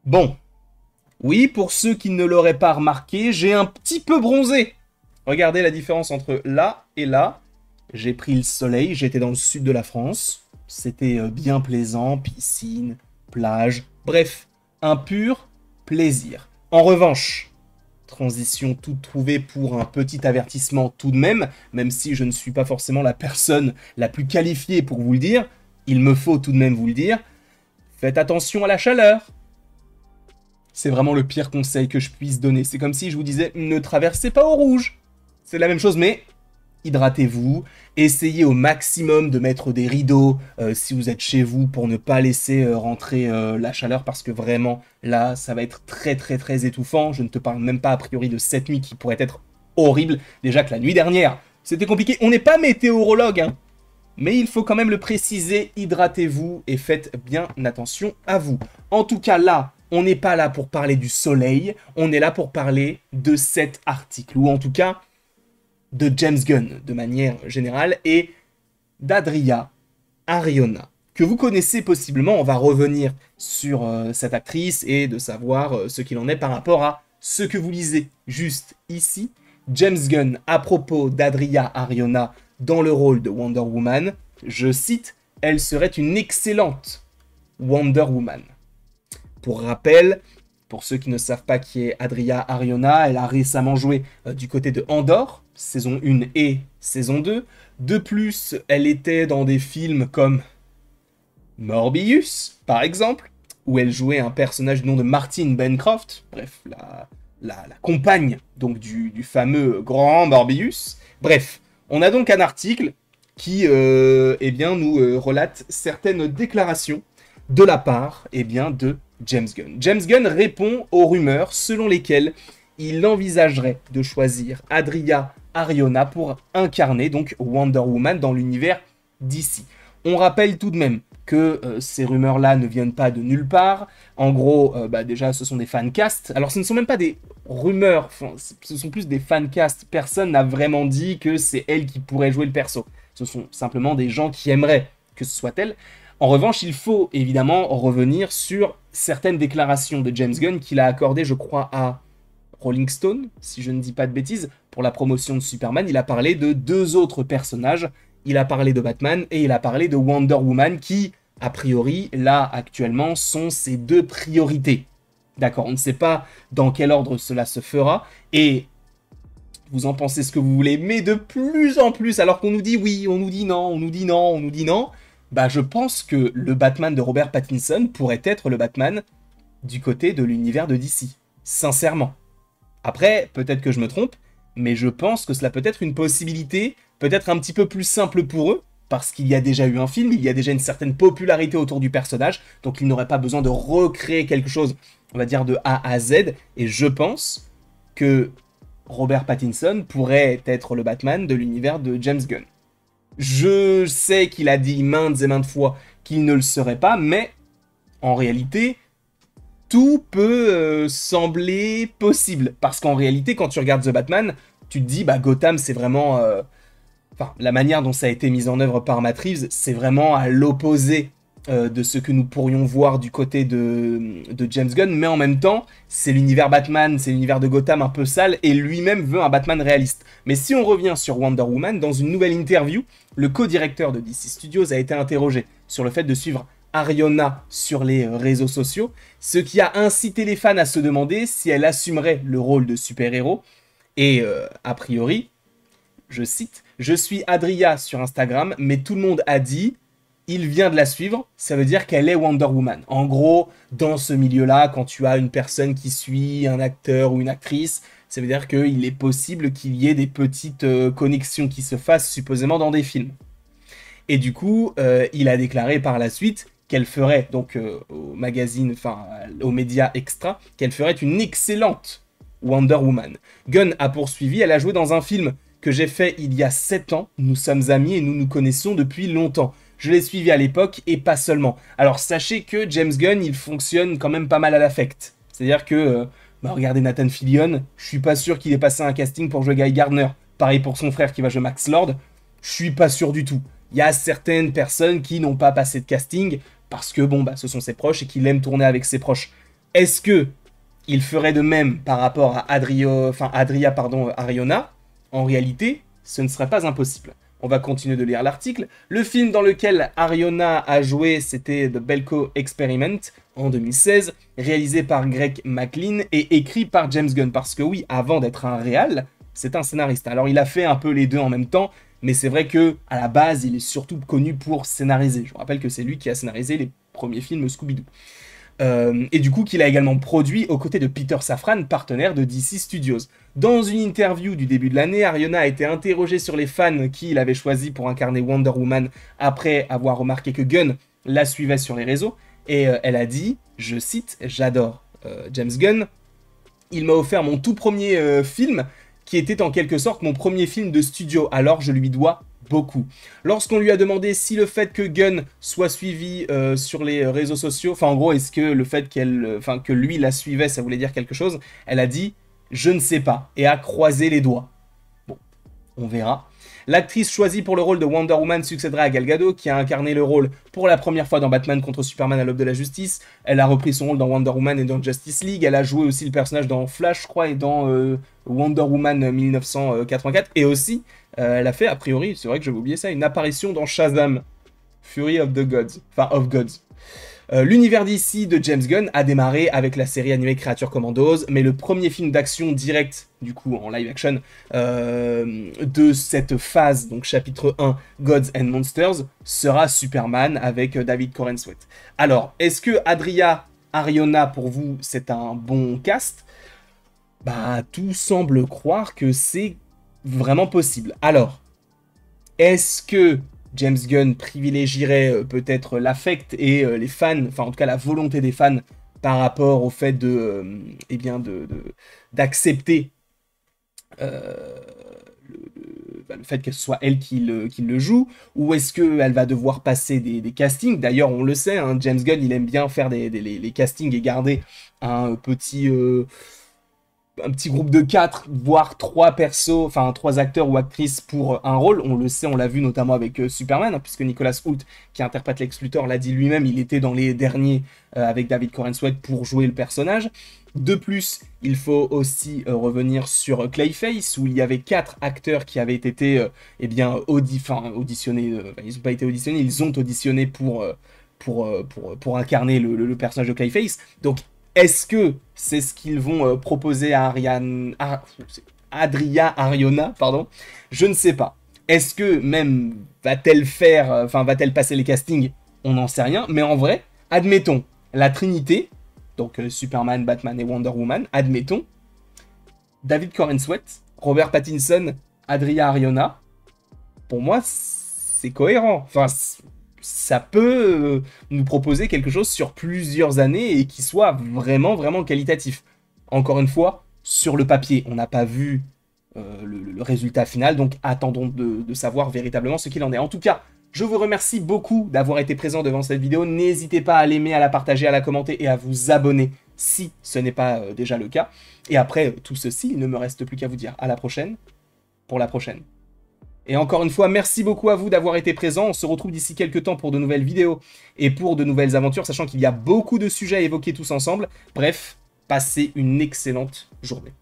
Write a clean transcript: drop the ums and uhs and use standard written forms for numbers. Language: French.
Bon, oui, pour ceux qui ne l'auraient pas remarqué, j'ai un petit peu bronzé. Regardez la différence entre là et là. J'ai pris le soleil, j'étais dans le sud de la France. C'était bien plaisant, piscine, plage, bref, un pur plaisir. En revanche, transition toute trouvée pour un petit avertissement tout de même, même si je ne suis pas forcément la personne la plus qualifiée pour vous le dire, il me faut tout de même vous le dire, faites attention à la chaleur. C'est vraiment le pire conseil que je puisse donner. C'est comme si je vous disais, ne traversez pas au rouge. C'est la même chose, mais hydratez-vous. Essayez au maximum de mettre des rideaux si vous êtes chez vous pour ne pas laisser rentrer la chaleur parce que vraiment, là, ça va être très très très étouffant. Je ne te parle même pas a priori de cette nuit qui pourrait être horrible. Déjà que la nuit dernière, c'était compliqué. On n'est pas météorologue, hein. Mais il faut quand même le préciser, hydratez-vous et faites bien attention à vous. En tout cas là, on n'est pas là pour parler du soleil, on est là pour parler de cet article, ou en tout cas de James Gunn de manière générale, et d'Adria Arjona, que vous connaissez possiblement. On va revenir sur cette actrice et de savoir ce qu'il en est par rapport à ce que vous lisez juste ici. James Gunn, à propos d'Adria Arjona dans le rôle de Wonder Woman, je cite, « Elle serait une excellente Wonder Woman ». Pour rappel, pour ceux qui ne savent pas qui est Adria Arjona, elle a récemment joué du côté de Andor, saison 1 et saison 2. De plus, elle était dans des films comme Morbius, par exemple, où elle jouait un personnage du nom de Martin Bancroft, bref, la compagne donc du fameux grand Morbius. Bref, on a donc un article qui eh bien, nous relate certaines déclarations de la part de James Gunn. James Gunn répond aux rumeurs selon lesquelles il envisagerait de choisir Adria Arjona pour incarner donc Wonder Woman dans l'univers d'ici. On rappelle tout de même que ces rumeurs-là ne viennent pas de nulle part. En gros, déjà, ce sont des fancasts. Alors, ce ne sont même pas des rumeurs, ce sont plus des fancasts. Personne n'a vraiment dit que c'est elle qui pourrait jouer le perso. Ce sont simplement des gens qui aimeraient que ce soit elle. En revanche, il faut évidemment revenir sur certaines déclarations de James Gunn qu'il a accordées, je crois, à Rolling Stone, si je ne dis pas de bêtises, pour la promotion de Superman. Il a parlé de deux autres personnages. Il a parlé de Batman et il a parlé de Wonder Woman qui, a priori, là, actuellement, sont ses deux priorités. D'accord, on ne sait pas dans quel ordre cela se fera, et vous en pensez ce que vous voulez, mais de plus en plus, alors qu'on nous dit oui, on nous dit non, on nous dit non, on nous dit non, bah je pense que le Batman de Robert Pattinson pourrait être le Batman du côté de l'univers de DC. Sincèrement. Après, peut-être que je me trompe, mais je pense que cela peut être une possibilité, peut-être un petit peu plus simple pour eux, parce qu'il y a déjà eu un film, il y a déjà une certaine popularité autour du personnage, donc ils n'auraient pas besoin de recréer quelque chose, on va dire, de A à Z, et je pense que Robert Pattinson pourrait être le Batman de l'univers de James Gunn. Je sais qu'il a dit maintes et maintes fois qu'il ne le serait pas, mais en réalité, tout peut sembler possible. Parce qu'en réalité, quand tu regardes The Batman, tu te dis, bah Gotham, c'est vraiment... Enfin, la manière dont ça a été mis en œuvre par Matt Reeves, c'est vraiment à l'opposé de ce que nous pourrions voir du côté de James Gunn, mais en même temps, c'est l'univers Batman, c'est l'univers de Gotham un peu sale, et lui-même veut un Batman réaliste. Mais si on revient sur Wonder Woman, dans une nouvelle interview, le co-directeur de DC Studios a été interrogé sur le fait de suivre Arjona sur les réseaux sociaux, ce qui a incité les fans à se demander si elle assumerait le rôle de super-héros, et a priori, je cite, « Je suis Adria sur Instagram, mais tout le monde a dit... il vient de la suivre, ça veut dire qu'elle est Wonder Woman. » En gros, dans ce milieu-là, quand tu as une personne qui suit un acteur ou une actrice, ça veut dire qu'il est possible qu'il y ait des petites connexions qui se fassent supposément dans des films. Et du coup, il a déclaré par la suite qu'elle ferait, donc au magazine, enfin aux médias extra, qu'elle ferait une excellente Wonder Woman. Gunn a poursuivi, elle a joué dans un film que j'ai fait il y a 7 ans, nous sommes amis et nous nous connaissons depuis longtemps. Je l'ai suivi à l'époque et pas seulement. Alors sachez que James Gunn, il fonctionne quand même pas mal à l'affect. C'est-à-dire que, regardez Nathan Fillion, je suis pas sûr qu'il ait passé un casting pour jouer Guy Gardner. Pareil pour son frère qui va jouer Max Lord, je suis pas sûr du tout. Il y a certaines personnes qui n'ont pas passé de casting parce que bon, bah, ce sont ses proches et qu'il aime tourner avec ses proches. Est-ce que il ferait de même par rapport à Ariona? En réalité, ce ne serait pas impossible. On va continuer de lire l'article. Le film dans lequel Ariona a joué, c'était The Belko Experiment en 2016, réalisé par Greg McLean et écrit par James Gunn. Parce que oui, avant d'être un réal, c'est un scénariste. Alors il a fait un peu les deux en même temps, mais c'est vrai que à la base, il est surtout connu pour scénariser. Je vous rappelle que c'est lui qui a scénarisé les premiers films Scooby-Doo. Et du coup qu'il a également produit aux côtés de Peter Safran, partenaire de DC Studios. Dans une interview du début de l'année, Ariona a été interrogée sur les fans qu'il avait choisi pour incarner Wonder Woman après avoir remarqué que Gunn la suivait sur les réseaux, et elle a dit, je cite, « J'adore James Gunn, il m'a offert mon tout premier film, qui était en quelque sorte mon premier film de studio, alors je lui dois beaucoup. » Lorsqu'on lui a demandé si le fait que Gunn soit suivi sur les réseaux sociaux, enfin en gros, est-ce que le fait que lui la suivait, ça voulait dire quelque chose, elle a dit « Je ne sais pas » et a croisé les doigts. Bon, on verra. L'actrice choisie pour le rôle de Wonder Woman succédera à Gal Gadot, qui a incarné le rôle pour la première fois dans Batman contre Superman à l'aube de la justice. Elle a repris son rôle dans Wonder Woman et dans Justice League. Elle a joué aussi le personnage dans Flash, je crois, et dans Wonder Woman 1984. Et aussi, elle a fait, a priori, c'est vrai que j'avais oublié ça, une apparition dans Shazam, Fury of the Gods. Enfin, of Gods. L'univers d'ici de James Gunn a démarré avec la série animée Creature Commandos, mais le premier film d'action direct, du coup en live action, de cette phase, donc chapitre 1, Gods and Monsters, sera Superman avec David Corenswet. Alors, est-ce que Adria Ariona, pour vous, c'est un bon cast? Bah, tout semble croire que c'est vraiment possible. Alors, est-ce que James Gunn privilégierait peut-être l'affect et les fans, enfin en tout cas la volonté des fans par rapport au fait d'accepter le fait que ce soit elle qui le joue, ou est-ce qu'elle va devoir passer des castings? D'ailleurs, on le sait, hein, James Gunn, il aime bien faire les castings et garder un petit groupe de 4, voire 3 persos, enfin 3 acteurs ou actrices pour un rôle. On le sait, on l'a vu notamment avec Superman, hein, puisque Nicolas Hoult, qui interprète Lex Luthor, l'a dit lui-même, il était dans les derniers avec David Corenswet pour jouer le personnage. De plus, il faut aussi revenir sur Clayface, où il y avait 4 acteurs qui avaient été auditionnés, ils n'ont pas été auditionnés, ils ont auditionné pour incarner le personnage de Clayface. Donc, est-ce que c'est ce qu'ils vont proposer à Adria Ariona, pardon? Je ne sais pas. Est-ce que même va-t-elle passer les castings? On n'en sait rien. Mais en vrai, admettons, la Trinité, donc Superman, Batman et Wonder Woman, admettons, David Corenswet, Robert Pattinson, Adria Ariona, pour moi, c'est cohérent. Enfin, ça peut nous proposer quelque chose sur plusieurs années et qui soit vraiment, vraiment qualitatif. Encore une fois, sur le papier, on n'a pas vu le résultat final, donc attendons de savoir véritablement ce qu'il en est. En tout cas, je vous remercie beaucoup d'avoir été présent devant cette vidéo. N'hésitez pas à l'aimer, à la partager, à la commenter et à vous abonner si ce n'est pas déjà le cas. Et après tout ceci, il ne me reste plus qu'à vous dire à la prochaine pour la prochaine. Et encore une fois, merci beaucoup à vous d'avoir été présents. On se retrouve d'ici quelques temps pour de nouvelles vidéos et pour de nouvelles aventures, sachant qu'il y a beaucoup de sujets à évoquer tous ensemble. Bref, passez une excellente journée.